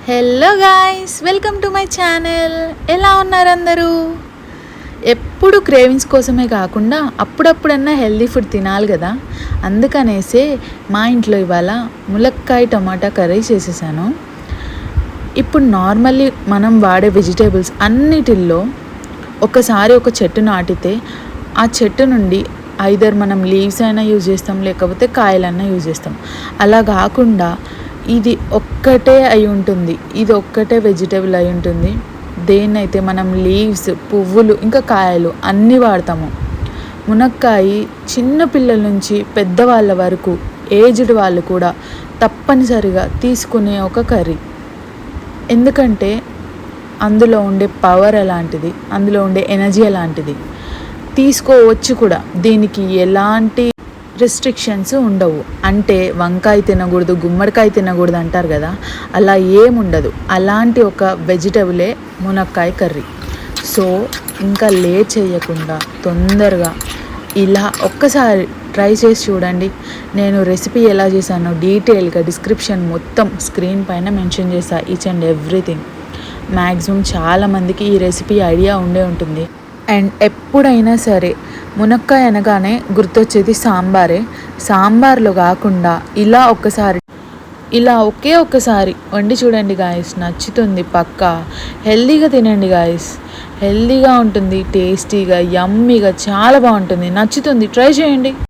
Hello guys, welcome to my channel. ఎలా ఉన్నారు అందరూ? ఎప్పుడు క్రేవింగ్స్ కోసమే కాకుండా అప్పుడప్పుడన్నా హెల్దీ ఫుడ్ తినాలి కదా. అందుకనేసే మా ఇంట్లో ఇవాళ ములక్కాయ టమాటా కర్రీ చేసేసాను. ఇప్పుడు నార్మల్లీ మనం వాడే వెజిటేబుల్స్ అన్నిటిల్లో ఒకసారి ఒక చెట్టు నాటితే ఆ చెట్టు నుండి ఐదర్ మనం లీవ్స్ అయినా యూజ్ చేస్తాం, లేకపోతే కాయలన్నా యూజ్ చేస్తాం. అలా కాకుండా ఇది ఒక్కటే అయి ఉంటుంది, ఇది ఒక్కటే వెజిటేబుల్ అయి ఉంటుంది. దేన్నైతే మనం లీవ్స్, పువ్వులు, ఇంకా కాయలు అన్నీ వాడతాము. మునక్కాయ చిన్న పిల్లల నుంచి పెద్దవాళ్ళ వరకు ఏజ్డ్ వాళ్ళు కూడా తప్పనిసరిగా తీసుకునే ఒక కర్రీ. ఎందుకంటే అందులో ఉండే పవర్ అలాంటిది, అందులో ఉండే ఎనర్జీ అలాంటిది. తీసుకోవచ్చు కూడా, దీనికి ఎలాంటి రెస్ట్రిక్షన్స్ ఉండవు. అంటే వంకాయ తినకూడదు, గుమ్మడికాయ తినకూడదు అంటారు కదా, అలా ఏముండదు. అలాంటి ఒక వెజిటబులే మునక్కాయ కర్రీ. సో ఇంకా లేట్ చేయకుండా తొందరగా ఇలా ఒక్కసారి ట్రై చేసి చూడండి. నేను రెసిపీ ఎలా చేశానో డీటెయిల్గా డిస్క్రిప్షన్ మొత్తం స్క్రీన్ పైన మెన్షన్ చేస్తా, ఈచ్ అండ్ ఎవ్రీథింగ్. మ్యాక్సిమం చాలామందికి ఈ రెసిపీ ఐడియా ఉండే ఉంటుంది. అండ్ ఎప్పుడైనా సరే మునక్కాయ అనగానే గుర్తొచ్చేది సాంబారే. సాంబార్లో కాకుండా ఇలా ఒకే ఒక్కసారి వండి చూడండి గాయస్, నచ్చుతుంది పక్కా. హెల్దీగా తినండి గాయస్, హెల్దీగా ఉంటుంది, టేస్టీగా, యమ్మీగా, చాలా బాగుంటుంది, నచ్చుతుంది. ట్రై చేయండి.